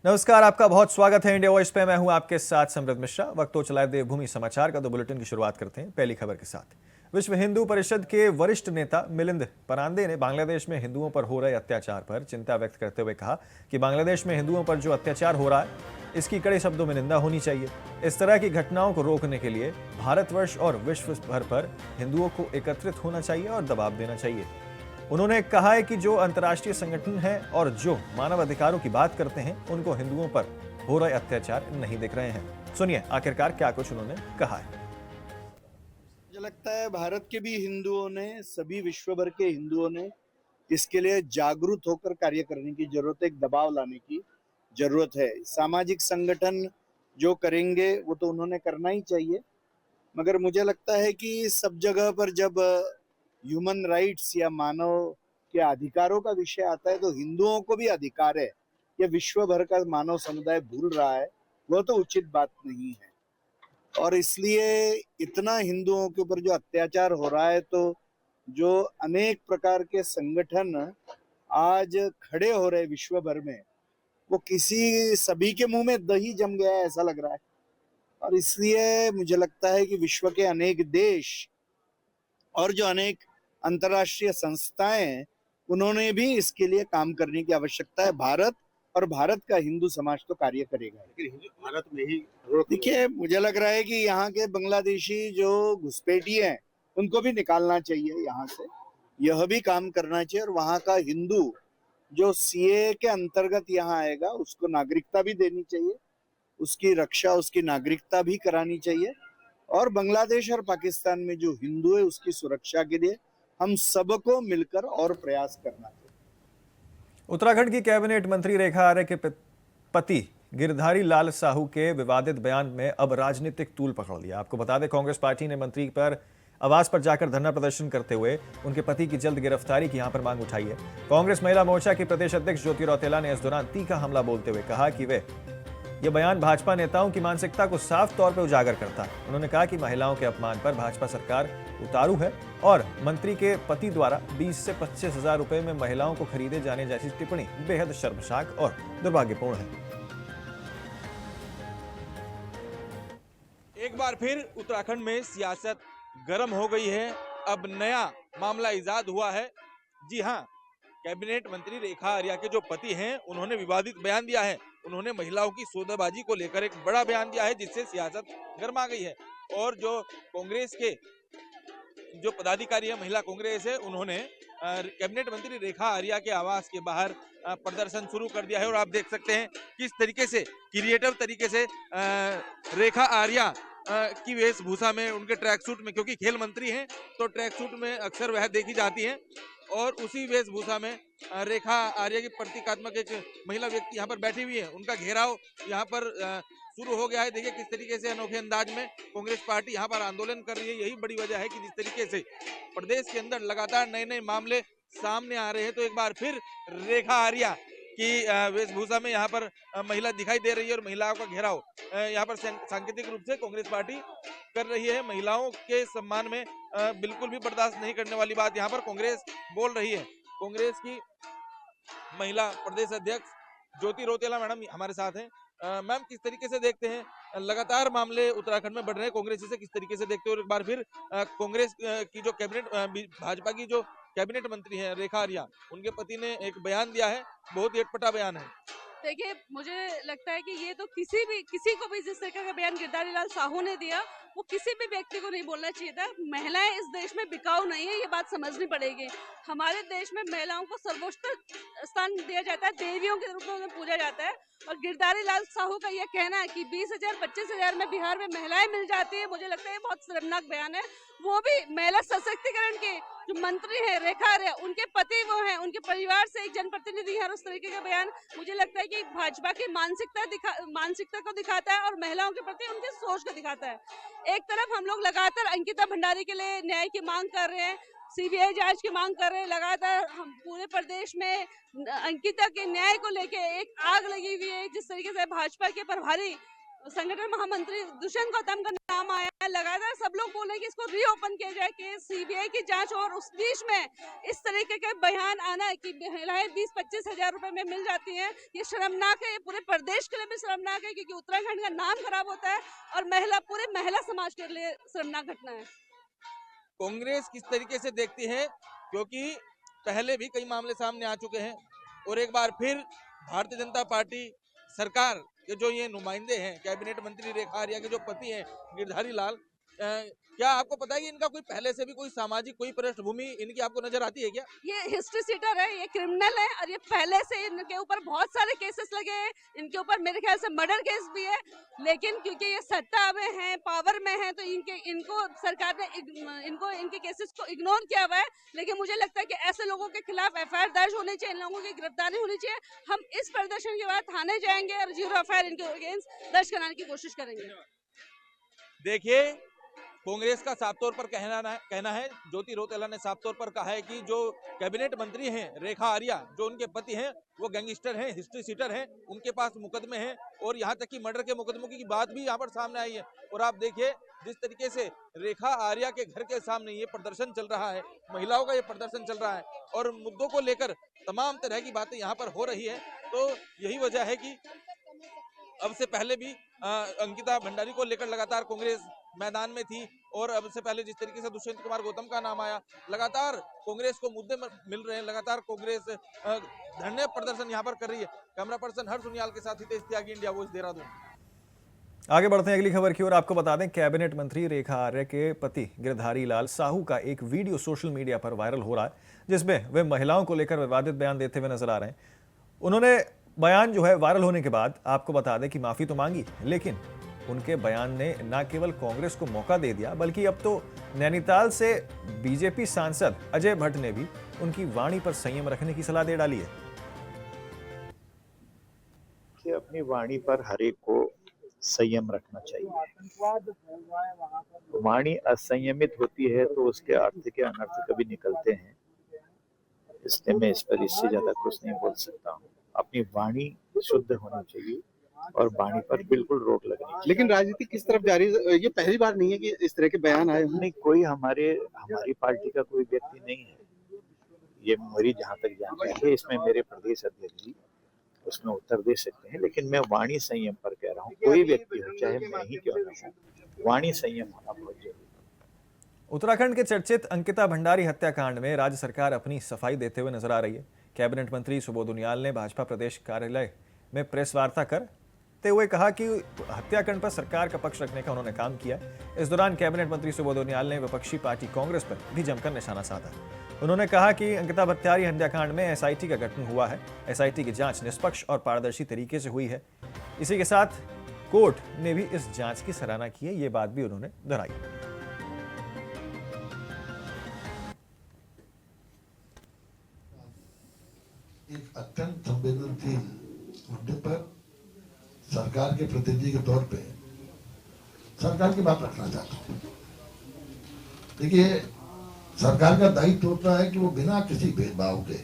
नमस्कार, आपका बहुत स्वागत है इंडिया वॉइस पे। मैं हूं आपके साथ समृद्ध मिश्रा। वक्त हो चला है देवभूमि समाचार का, तो बुलेटिन की शुरुआत करते हैं पहली खबर के साथ। विश्व हिंदू परिषद के वरिष्ठ नेता मिलिंद परांदे ने बांग्लादेश में हिंदुओं पर हो रहे अत्याचार पर चिंता व्यक्त करते हुए कहा कि बांग्लादेश में हिंदुओं पर जो अत्याचार हो रहा है, इसकी कड़े शब्दों में निंदा होनी चाहिए। इस तरह की घटनाओं को रोकने के लिए भारतवर्ष और विश्व भर पर हिंदुओं को एकत्रित होना चाहिए और दबाव देना चाहिए। उन्होंने कहा है कि जो अंतर्राष्ट्रीय संगठन है और जो मानव अधिकारों की बात करते हैं, उनको हिंदुओं पर हो रहे अत्याचार नहीं दिख रहे हैं। सुनिए आखिरकार क्या कुछ उन्होंने कहा है। मुझे लगता है भारत के भी हिंदुओं ने, सभी विश्व भर के हिंदुओं ने इसके लिए जागरूक होकर कार्य करने की जरूरत है, एक दबाव लाने की जरूरत है। सामाजिक संगठन जो करेंगे वो तो उन्होंने करना ही चाहिए, मगर मुझे लगता है कि सब जगह पर जब ह्यूमन राइट्स या मानव के अधिकारों का विषय आता है तो हिंदुओं को भी अधिकार है, ये विश्व भर का मानव समुदाय भूल रहा है, वो तो उचित बात नहीं है। और इसलिए इतना हिंदुओं के ऊपर जो अत्याचार हो रहा है, तो जो अनेक प्रकार के संगठन आज खड़े हो रहे विश्व भर में, वो किसी सभी के मुंह में दही जम गया है ऐसा लग रहा है। और इसलिए मुझे लगता है कि विश्व के अनेक देश और जो अनेक अंतर्राष्ट्रीय संस्थाएं हैं, उन्होंने भी इसके लिए काम करने की आवश्यकता है। भारत और भारत का हिंदू समाज तो कार्य करेगा, लेकिन भारत में ही देखिए, मुझे लग रहा है कि यहाँ के बांग्लादेशी जो घुसपैठी हैं, उनको भी निकालना चाहिए यहाँ से, यह भी काम करना चाहिए। और वहाँ का हिंदू जो सीए के अंतर्गत यहाँ आएगा, उसको नागरिकता भी देनी चाहिए, उसकी रक्षा, उसकी नागरिकता भी करानी चाहिए। और बांग्लादेश और पाकिस्तान में जो हिंदू है, उसकी सुरक्षा के लिए हम सबको मिलकर और प्रयास करना चाहिए। उत्तराखंड की कैबिनेट मंत्री रेखा आर्य के पति गिरधारी लाल साहू के विवादित बयान में अब राजनीतिक तूल पकड़ लिया। आपको बता दें, कांग्रेस पार्टी ने मंत्री पर आवास पर जाकर धरना प्रदर्शन करते हुए उनके पति की जल्द गिरफ्तारी की यहां पर मांग उठाई है। कांग्रेस महिला मोर्चा की प्रदेश अध्यक्ष ज्योति रौतेला ने इस दौरान तीखा हमला बोलते हुए कहा कि यह बयान भाजपा नेताओं की मानसिकता को साफ तौर पर उजागर करता है। उन्होंने कहा कि महिलाओं के अपमान पर भाजपा सरकार उतारू है और मंत्री के पति द्वारा 20 से 25 हजार रुपए में महिलाओं को खरीदे जाने जैसी टिप्पणी बेहद शर्मसार और दुर्भाग्यपूर्ण है। एक बार फिर उत्तराखंड में सियासत गर्म हो गई है। अब नया मामला इजाद हुआ है। जी हां, कैबिनेट मंत्री रेखा आर्या के जो पति हैं, उन्होंने विवादित बयान दिया है। उन्होंने महिलाओं की सौदेबाजी को लेकर एक बड़ा बयान दिया है, जिससे सियासत गर्मा गई है। और जो कांग्रेस के जो पदाधिकारी है, महिला कांग्रेस है, उन्होंने कैबिनेट मंत्री रेखा आर्या के आवास के बाहर प्रदर्शन शुरू कर दिया है। और आप देख सकते हैं किस तरीके से क्रिएटिव तरीके से रेखा आर्या की वेशभूषा में, उनके ट्रैक सूट में, क्योंकि खेल मंत्री हैं तो ट्रैक सूट में अक्सर वह देखी जाती हैं, और उसी वेशभूषा में रेखा आर्या की प्रतीकात्मक एक महिला व्यक्ति यहाँ पर बैठी हुई है। उनका घेराव यहाँ पर शुरू हो गया है। देखिए किस तरीके से अनोखे अंदाज में कांग्रेस पार्टी यहाँ पर आंदोलन कर रही है। यही बड़ी वजह है कि जिस तरीके से प्रदेश के अंदर लगातार नए नए मामले सामने आ रहे हैं, तो एक बार फिर रेखा आर्या की वेशभूषा में यहाँ पर महिला दिखाई दे रही है, और महिलाओं का घेराव यहाँ पर सांकेतिक रूप से कांग्रेस पार्टी कर रही है। महिलाओं के सम्मान में बिल्कुल भी बर्दाश्त नहीं करने वाली बात यहाँ पर कांग्रेस बोल रही है। कांग्रेस की महिला प्रदेश अध्यक्ष ज्योति रौतेला मैडम हमारे साथ हैं। मैम, किस तरीके से देखते हैं लगातार मामले उत्तराखंड में बढ़ रहे हैं, कांग्रेस इसे किस तरीके से देखते हैं? और एक बार फिर कांग्रेस की जो कैबिनेट, भाजपा की जो कैबिनेट मंत्री हैं रेखा आर्या, उनके पति ने एक बयान दिया है, बहुत ही अटपटा बयान है। देखिए, मुझे लगता है कि ये तो किसी को भी जिस तरह का बयान गिरधारी लाल साहू ने दिया, वो किसी भी व्यक्ति को नहीं बोलना चाहिए था। महिलाएं इस देश में बिकाऊ नहीं है, ये बात समझनी पड़ेगी। हमारे देश में महिलाओं को सर्वोच्च स्थान दिया जाता है, देवियों के रूप में उन्हें पूजा जाता है। और गिरधारी लाल साहू का यह कहना है कि 20,000 25,000 में बिहार में महिलाएं मिल जाती है, मुझे लगता है बहुत शर्मनाक बयान है। वो भी महिला सशक्तिकरण के जो मंत्री है रेखा आर्या, उनके पति वो हैं, उनके परिवार से एक जनप्रतिनिधि है, और उस तरीके का बयान मुझे लगता है कि भाजपा की मानसिकता को दिखाता है और महिलाओं के प्रति उनकी सोच को दिखाता है। एक तरफ हम लोग लगातार अंकिता भंडारी के लिए न्याय की मांग कर रहे हैं, सीबीआई जांच की मांग कर रहे हैं, लगातार हम पूरे प्रदेश में अंकिता के न्याय को लेके एक आग लगी हुई है। जिस तरीके से भाजपा के प्रभारी संगठन महामंत्री दुष्यंत गौतम का नाम आया लगातार सब लोग बोले कि इसको रीओपन किया जाए केस, सीबीआई की जांच, और उस बीच में इस तरीके के बयान आना कि महिलाएं 20-25 हजार रुपए में मिल जाती हैं, ये शर्मनाक है। ये पूरे प्रदेश के लिए भी शर्मनाक है, क्योंकि उत्तराखंड का नाम खराब होता है और पूरे महिला समाज के लिए शर्मनाक घटना है। कांग्रेस किस तरीके से देखती है, क्योंकि पहले भी कई मामले सामने आ चुके हैं और एक बार फिर भारतीय जनता पार्टी सरकार के जो ये नुमाइंदे हैं, कैबिनेट मंत्री रेखा आर्या के जो पति हैं गिरधारी लाल, क्या आपको पता है कि इनका कोई पहले से भी कोई सामाजिक कोई पृष्ठभूमि इनकी आपको नजर आती है क्या? ये हिस्ट्री सीटर है, ये क्रिमिनल है और ये पहले से इनके ऊपर बहुत सारे केसेस लगे हैं। इनके ऊपर मेरे ख्याल से मर्डर केस भी है, लेकिन क्योंकि ये सत्ता में है, पावर में है, तो इनको सरकार ने इनके केसेस को इग्नोर किया हुआ है। लेकिन मुझे लगता है कि ऐसे लोगों के खिलाफ एफआईआर दर्ज होनी चाहिए, इन लोगों की गिरफ्तारी होनी चाहिए। हम इस प्रदर्शन के बाद थाने जाएंगे और 0 एफआईआर इनके अगेंस्ट दर्ज कराने की कोशिश करेंगे। देखिए, कांग्रेस का साफ तौर पर कहना है, ज्योति रौतेला ने साफ तौर पर कहा है कि जो कैबिनेट मंत्री हैं रेखा आर्या, जो उनके पति हैं, वो गैंगस्टर हैं, हिस्ट्री सीटर हैं, उनके पास मुकदमे हैं और यहाँ तक कि मर्डर के मुकदमों की बात भी यहाँ पर सामने आई है। और आप देखिए जिस तरीके से रेखा आर्या के घर के सामने ये प्रदर्शन चल रहा है, महिलाओं का ये प्रदर्शन चल रहा है और मुद्दों को लेकर तमाम तरह की बातें यहाँ पर हो रही है। तो यही वजह है कि अब से पहले भी अंकिता भंडारी को लेकर लगातार कांग्रेस मैदान में थी और अब से पहले जिस तरीके से दुष्यंत कुमार गौतम का नाम आया, लगातार कांग्रेस को मुद्दे मिल रहे हैं, लगातार कांग्रेस धरने प्रदर्शन यहां पर कर रही है। कैमरा पर्सन हर्ष सुनियाल के साथ हितेश त्यागी, इंडिया वॉइस, देहरादून। आगे बढ़ते हैं अगली खबर की ओर। आपको बता दें, कैबिनेट मंत्री रेखा आर्य के पति गिरधारी लाल साहू का एक वीडियो सोशल मीडिया पर वायरल हो रहा है, जिसमें वे महिलाओं को लेकर विवादित बयान देते हुए नजर आ रहे हैं। उन्होंने बयान जो है वायरल होने के बाद आपको बता दें कि माफी तो मांगी, लेकिन उनके बयान ने न केवल कांग्रेस को मौका दे दिया, बल्कि अब तो नैनीताल से बीजेपी सांसद अजय भट्ट ने भी उनकी वाणी पर संयम रखने की सलाह दे डाली है। कि अपनी वाणी पर हर एक को संयम रखना चाहिए। वाणी असंयमित होती है तो उसके अर्थ के अनर्थ कभी निकलते हैं, इसलिए मैं इस पर इससे ज्यादा कुछ नहीं बोल सकता हूँ। अपनी वाणी शुद्ध होनी चाहिए और वाणी पर बिल्कुल रोक लगनी चाहिए। लेकिन राजनीति किस तरफ जा रही है? ये पहली बार नहीं है कि इस तरह के बयान आए। नहीं, कोई हमारी पार्टी का कोई व्यक्ति नहीं है, ये मेरी जहाँ तक जानकारी है, इसमें मेरे प्रदेश अध्यक्ष जी उसमें उत्तर दे सकते हैं, लेकिन मैं वाणी संयम पर कह रहा हूँ। कोई व्यक्ति हो, चाहे मैं ही क्यों ना हो, वाणी संयम होना बहुत जरूरी है। उत्तराखंड के चर्चित अंकिता भंडारी हत्याकांड में राज्य सरकार अपनी सफाई देते हुए नजर आ रही है। कैबिनेट मंत्री सुबोध उनियाल ने भाजपा प्रदेश कार्यालय में प्रेस वार्ता करते हुए कहा कि हत्याकांड पर सरकार का पक्ष रखने का उन्होंने काम किया। इस दौरान कैबिनेट मंत्री सुबोध उनियाल ने विपक्षी पार्टी कांग्रेस पर भी जमकर निशाना साधा। उन्होंने कहा कि अंकिता भंडारी हत्याकांड में एसआईटी का गठन हुआ है, एसआईटी की जांच निष्पक्ष और पारदर्शी तरीके से हुई है। इसी के साथ कोर्ट ने भी इस जांच की सराहना की है, ये बात भी उन्होंने दोहराई। एक अत्यंत संवेदनशील मुद्दे पर सरकार के प्रतिनिधि के तौर पे सरकार की बात रखना चाहता हूँ। देखिए, सरकार का दायित्व होता है कि वो बिना किसी भेदभाव के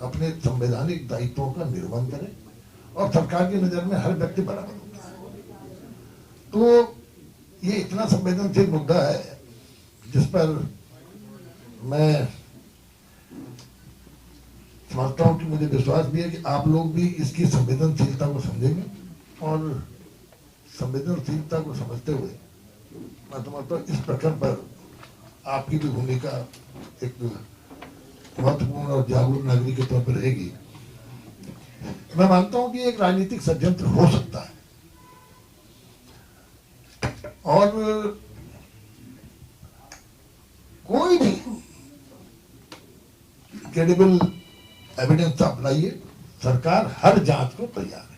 अपने संवैधानिक दायित्वों का निर्वहन करे और सरकार की नजर में हर व्यक्ति बराबर होता है। तो ये इतना संवेदनशील मुद्दा है जिस पर मैं समझता हूँ कि मुझे विश्वास भी है कि आप लोग भी इसकी संवेदनशीलता को समझेंगे और संवेदनशीलता को समझते हुए मैं समझता हूँ इस प्रकरण पर आपकी भी भूमिका एक महत्वपूर्ण और जागरूक नागरिक के तौर पर रहेगी। मैं मानता हूँ कि एक राजनीतिक षड्यंत्र हो सकता है और कोई भी क्रेडिबल एविडेंस आप लाइए, सरकार हर जांच को तैयार है।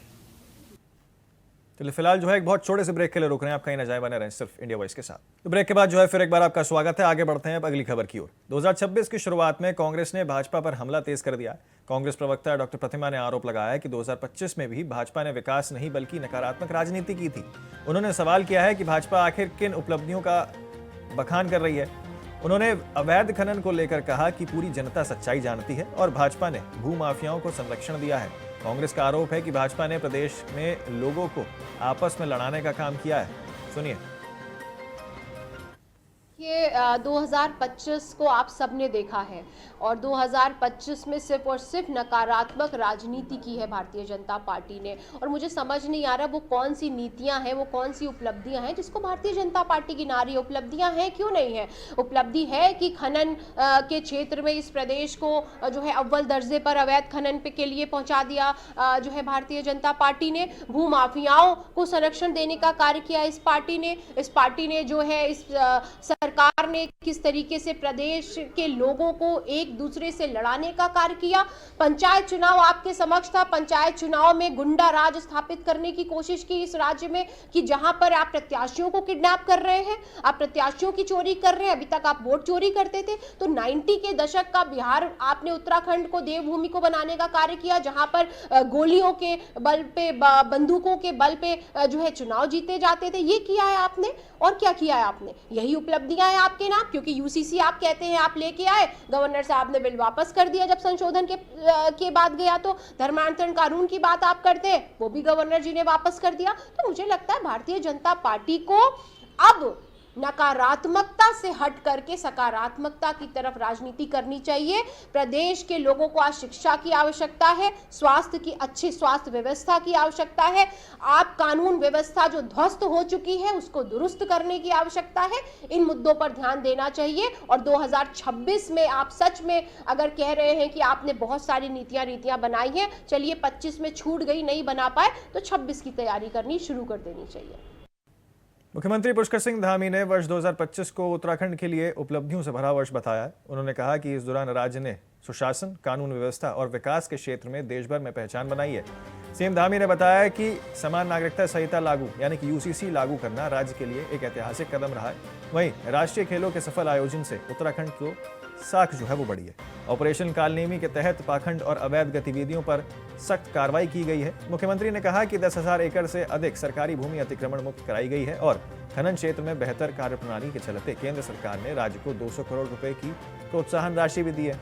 चलिए फिलहाल जो है एक बहुत छोटे से ब्रेक के लिए रुक रहे हैं, आप कहीं ना जाए, बने रहें सिर्फ इंडिया वॉइस के साथ। तो ब्रेक के बाद जो है फिर एक बार आपका स्वागत है। आगे बढ़ते हैं अब अगली खबर की ओर। 2026 की शुरुआत में कांग्रेस ने भाजपा पर हमला तेज कर दिया। कांग्रेस प्रवक्ता डॉक्टर प्रतिमा ने आरोप लगाया है कि 2025 में भी भाजपा ने विकास नहीं बल्कि नकारात्मक राजनीति की थी। उन्होंने सवाल किया है कि भाजपा आखिर किन उपलब्धियों का बखान कर रही है। उन्होंने अवैध खनन को लेकर कहा कि पूरी जनता सच्चाई जानती है और भाजपा ने भूमाफियाओं को संरक्षण दिया है। कांग्रेस का आरोप है कि भाजपा ने प्रदेश में लोगों को आपस में लड़ाने का काम किया है। सुनिए। ये 2025 को आप सबने देखा है और 2025 में सिर्फ और सिर्फ नकारात्मक राजनीति की है भारतीय जनता पार्टी ने। और मुझे समझ नहीं आ रहा वो कौन सी नीतियां हैं, वो कौन सी उपलब्धियां हैं जिसको भारतीय जनता पार्टी गिना रही है। उपलब्धियां हैं, क्यों नहीं है? उपलब्धि है कि खनन के क्षेत्र में इस प्रदेश को जो है अव्वल दर्जे पर अवैध खनन के लिए पहुंचा दिया जो है भारतीय जनता पार्टी ने। भूमाफियाओं को संरक्षण देने का कार्य किया इस पार्टी ने। इस पार्टी ने जो है इस सरकार ने किस तरीके से प्रदेश के लोगों को एक दूसरे से लड़ाने का कार्य किया। पंचायत चुनाव आपके समक्ष था। पंचायत चुनाव में गुंडा राज स्थापित करने की कोशिश की इस राज्य में कि जहां पर आप प्रत्याशियों को किडनैप कर रहे हैं, आप प्रत्याशियों की चोरी कर रहे हैं। अभी तक आप वोट चोरी करते थे। तो 90 के दशक का बिहार आपने उत्तराखंड को देवभूमि को बनाने का कार्य किया, जहां पर गोलियों के बल पे, बंदूकों के बल पे जो है चुनाव जीते जाते थे। ये किया है आपने। और क्या किया है आपने? यही उपलब्धियां हैं आपके नाम, क्योंकि यूसीसी आप कहते हैं आप लेके आए, गवर्नर साहब ने बिल वापस कर दिया जब संशोधन के बाद गया। तो धर्मांतरण कानून की बात आप करते हैं, वो भी गवर्नर जी ने वापस कर दिया। तो मुझे लगता है भारतीय जनता पार्टी को अब नकारात्मकता से हट करके सकारात्मकता की तरफ राजनीति करनी चाहिए। प्रदेश के लोगों को आज शिक्षा की आवश्यकता है, स्वास्थ्य की, अच्छी स्वास्थ्य व्यवस्था की आवश्यकता है। आप कानून व्यवस्था जो ध्वस्त हो चुकी है उसको दुरुस्त करने की आवश्यकता है। इन मुद्दों पर ध्यान देना चाहिए। और 2026 में आप सच में अगर कह रहे हैं कि आपने बहुत सारी नीतियां बनाई हैं, चलिए 25 में छूट गई, नहीं बना पाए, तो 26 की तैयारी करनी शुरू कर देनी चाहिए। मुख्यमंत्री पुष्कर सिंह धामी ने वर्ष 2025 को उत्तराखंड के लिए उपलब्धियों से भरा वर्ष बताया है। उन्होंने कहा कि इस दौरान राज्य ने सुशासन, कानून व्यवस्था और विकास के क्षेत्र में देश भर में पहचान बनाई है। सीएम धामी ने बताया कि समान नागरिकता संहिता लागू यानी कि यूसीसी लागू करना राज्य के लिए एक ऐतिहासिक कदम रहा है। वहीं राष्ट्रीय खेलों के सफल आयोजन से उत्तराखंड को साख जो है वो बढ़ी है। ऑपरेशन कालनेमी के तहत पाखंड और अवैध गतिविधियों पर सख्त कार्रवाई की गई है। मुख्यमंत्री ने कहा कि 10,000 एकड़ से अधिक सरकारी भूमि अतिक्रमण मुक्त कराई गई है और खनन क्षेत्र में बेहतर कार्यप्रणाली के चलते केंद्र सरकार ने राज्य को 200 करोड़ रुपए की प्रोत्साहन राशि भी दी है।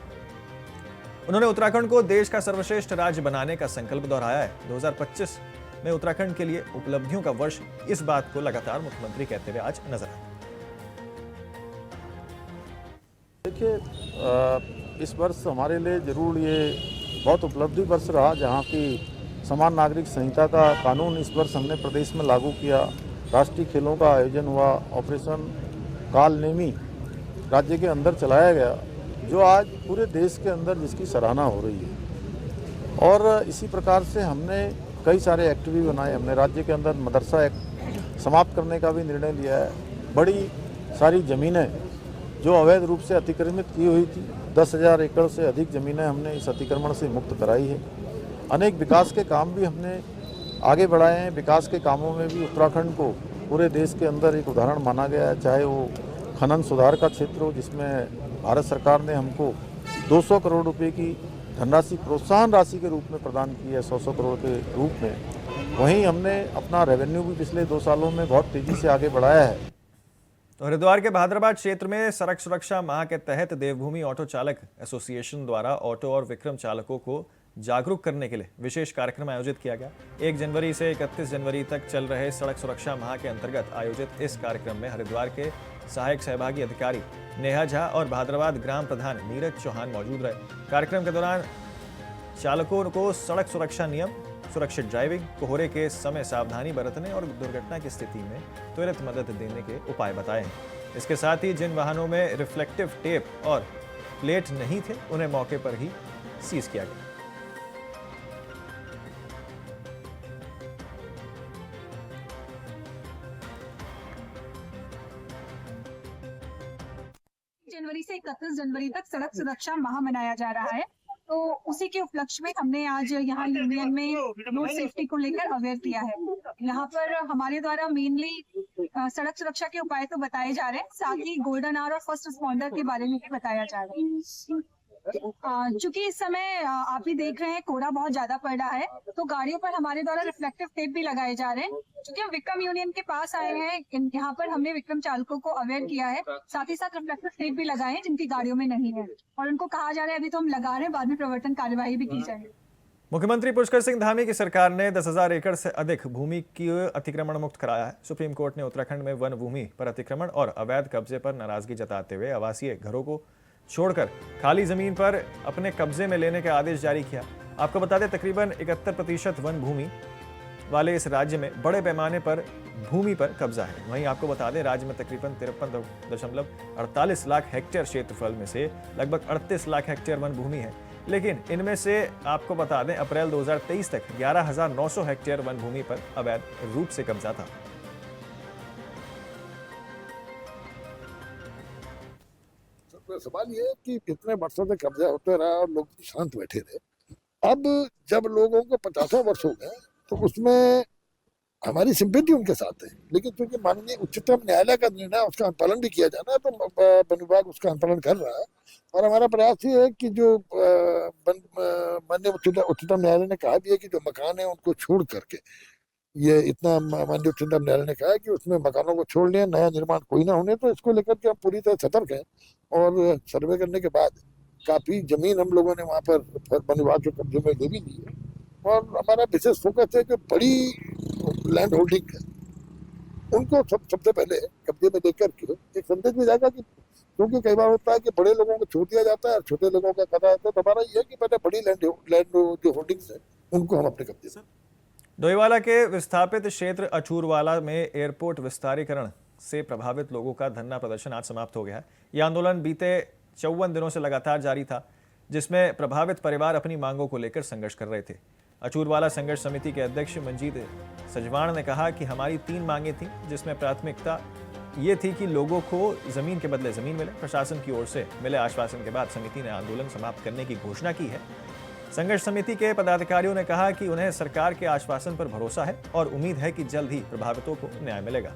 उन्होंने उत्तराखंड को देश का सर्वश्रेष्ठ राज्य बनाने का संकल्प दोहराया है। 2025 में उत्तराखंड के लिए उपलब्धियों का वर्ष, इस बात को लगातार मुख्यमंत्री कहते हुए आज नजर आए। देखिए, इस वर्ष हमारे लिए जरूर ये बहुत उपलब्धि वर्ष रहा, जहाँ की समान नागरिक संहिता का कानून इस वर्ष हमने प्रदेश में लागू किया। राष्ट्रीय खेलों का आयोजन हुआ, ऑपरेशन कालनेमी राज्य के अंदर चलाया गया, जो आज पूरे देश के अंदर जिसकी सराहना हो रही है। और इसी प्रकार से हमने कई सारे एक्ट भी बनाए। हमने राज्य के अंदर मदरसा एक्ट समाप्त करने का भी निर्णय लिया है। बड़ी सारी ज़मीनें जो अवैध रूप से अतिक्रमित की हुई थी, 10,000 एकड़ से अधिक ज़मीनें हमने इस अतिक्रमण से मुक्त कराई है। अनेक विकास के काम भी हमने आगे बढ़ाए हैं। विकास के कामों में भी उत्तराखंड को पूरे देश के अंदर एक उदाहरण माना गया है, चाहे वो खनन सुधार का क्षेत्र हो, जिसमें भारत सरकार ने हमको 200 करोड़ रुपए की धनराशि प्रोत्साहन राशि के रूप में प्रदान की है, 100 करोड़ के रूप में। वहीं हमने अपना रेवेन्यू भी पिछले 2 सालों में बहुत तेज़ी से आगे बढ़ाया है। तो हरिद्वार के भादराबाद क्षेत्र में सड़क सुरक्षा माह के तहत देवभूमि ऑटो चालक एसोसिएशन द्वारा ऑटो और विक्रम चालकों को जागरूक करने के लिए विशेष कार्यक्रम आयोजित किया गया। 1 जनवरी से 31 जनवरी तक चल रहे सड़क सुरक्षा माह के अंतर्गत आयोजित इस कार्यक्रम में हरिद्वार के सहायक सहभागी अधिकारी नेहा झा और भादराबाद ग्राम प्रधान नीरज चौहान मौजूद रहे। कार्यक्रम के दौरान चालकों को सड़क सुरक्षा नियम, सुरक्षित ड्राइविंग, कोहरे के समय सावधानी बरतने और दुर्घटना की स्थिति में त्वरित मदद देने के उपाय बताए हैं। इसके साथ ही जिन वाहनों में रिफ्लेक्टिव टेप और प्लेट नहीं थे, उन्हें मौके पर ही सीज किया गया। जनवरी से 31 जनवरी तक सड़क सुरक्षा माह मनाया जा रहा है, तो उसी के उपलक्ष्य में हमने आज यहाँ यूनियन में रोड सेफ्टी को लेकर अवेयर किया है। यहाँ पर हमारे द्वारा मेनली सड़क सुरक्षा के उपाय तो बताए जा रहे हैं, साथ ही गोल्डन आवर और फर्स्ट रिस्पॉन्डर के बारे में भी बताया जा रहा है। चूंकि इस समय आप भी देख रहे हैं कोहरा बहुत ज्यादा पड़ रहा है, तो गाड़ियों पर हमारे द्वारा रिफ्लेक्टिव टेप भी लगाए जा रहे हैं। क्योंकि हम विक्रम यूनियन के पास आए हैं, यहाँ पर हमने विक्रम चालकों को अवेयर किया है, साथ ही साथ रिफ्लेक्टिव टेप भी लगाए हैं जिनकी गाड़ियों में नहीं है, और उनको कहा जा रहा है अभी तो हम लगा रहे हैं, बाद में प्रवर्तन कार्यवाही भी की जाएगी। मुख्यमंत्री पुष्कर सिंह धामी की सरकार ने 10,000 एकड़ से अधिक भूमि की अतिक्रमण मुक्त कराया है। सुप्रीम कोर्ट ने उत्तराखंड में वन भूमि पर अतिक्रमण और अवैध कब्जे पर नाराजगी जताते हुए आवासीय घरों को छोड़कर खाली जमीन पर अपने कब्जे में लेने का आदेश जारी किया। आपको बता दें, तकरीबन 71% वन भूमि वाले इस राज्य में बड़े पैमाने पर भूमि पर कब्जा है। वहीं आपको बता दें, राज्य में तकरीबन 53.48 लाख हेक्टेयर क्षेत्रफल में से लगभग 38 लाख हेक्टेयर वन भूमि है। लेकिन इनमें से आपको बता दें, अप्रैल 2023 तक 11,900 हेक्टेयर वन भूमि पर अवैध रूप से कब्जा था। सवाल ये है कि कितने वर्षों से कब्जा होते रहा और लोग शांत बैठे रहे। अब जब लोगों को 50 वर्ष हो गए तो उसमें हमारी सिंपैथी उनके साथ है, लेकिन क्योंकि माननीय उच्चतम न्यायालय का निर्णय, उसका अनुपालन भी किया जाना है, तो वन विभाग उसका अनुपालन कर रहा है। और हमारा प्रयास ये है कि जो माननीय उच्चतम न्यायालय ने कहा भी है कि जो मकान है उनको छोड़ करके, ये इतना माननीय उच्चतम न्यायालय ने कहा है कि उसमें मकानों को छोड़ लिया, नया निर्माण कोई ना होने। तो इसको लेकर के हम पूरी तरह सतर्क हैं और सर्वे करने के बाद काफी जमीन हम लोगों ने वहाँ पर वन विभाग के कब्जे में ले भी ली है। और हमारा विशेष फोकस है जो बड़ी लैंड होल्डिंग है उनको सबसे पहले कब्जे में लेकर के एक संदेश भी जाएगा कि, क्योंकि कई बार होता है कि बड़े लोगों को छोड़ दिया जाता है और छोटे लोगों का करा जाता है। तो हमारा ये है कि पहले बड़ी लैंड जो होल्डिंग्स है उनको हम अपने कब्जे में। डोईवाला के विस्थापित क्षेत्र अचूरवाला में एयरपोर्ट विस्तारीकरण से प्रभावित लोगों का धरना प्रदर्शन आज समाप्त हो गया है। यह आंदोलन बीते 54 दिनों से लगातार जारी था, जिसमें प्रभावित परिवार अपनी मांगों को लेकर संघर्ष कर रहे थे। अचूरवाला संघर्ष समिति के अध्यक्ष मंजीत सजवाण ने कहा कि हमारी 3 मांगें थीं, जिसमें प्राथमिकता ये थी कि लोगों को जमीन के बदले जमीन मिले। प्रशासन की ओर से मिले आश्वासन के बाद समिति ने आंदोलन समाप्त करने की घोषणा की है। संघर्ष समिति के पदाधिकारियों ने कहा कि उन्हें सरकार के आश्वासन पर भरोसा है और उम्मीद है कि जल्द ही प्रभावितों को न्याय मिलेगा।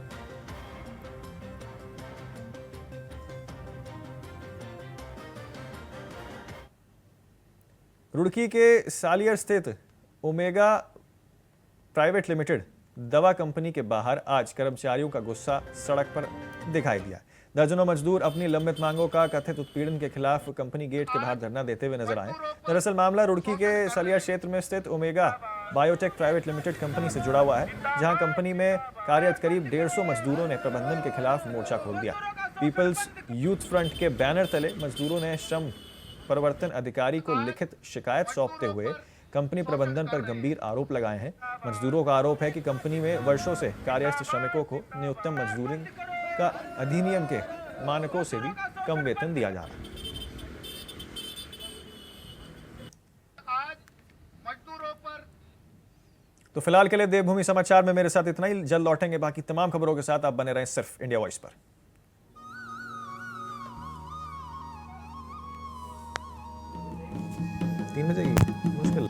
रुड़की के सालियर स्थित ओमेगा प्राइवेट लिमिटेड दवा कंपनी के बाहर आज कर्मचारियों का गुस्सा सड़क पर दिखाई दिया। दर्जनों मजदूर अपनी लंबित मांगों का कथित उत्पीड़न के खिलाफ कंपनी गेट के बाहर धरना देते हुए नजर आए। दरअसल मामला रुड़की के सालियर क्षेत्र में स्थित omega biotech private limited company से जुड़ा हुआ है, जहां कंपनी में कार्यरत करीब 150 मजदूरों ने प्रबंधन के खिलाफ मोर्चा खोल दिया। पीपल्स यूथ फ्रंट के बैनर तले मजदूरों ने श्रम परिवर्तन अधिकारी को लिखित शिकायत सौंपते हुए कंपनी प्रबंधन पर गंभीर आरोप लगाए हैं। मजदूरों का आरोप है कि कंपनी में वर्षों से कार्यरत श्रमिकों को न्यूनतम मजदूरी का अधिनियम के मानकों से भी कम वेतन दिया जा रहा है। तो फिलहाल के लिए देवभूमि समाचार में मेरे साथ इतना ही। जल्द लौटेंगे बाकी तमाम खबरों के साथ। आप बने रहें सिर्फ इंडिया वॉइस पर। 3 बजे मुश्किल।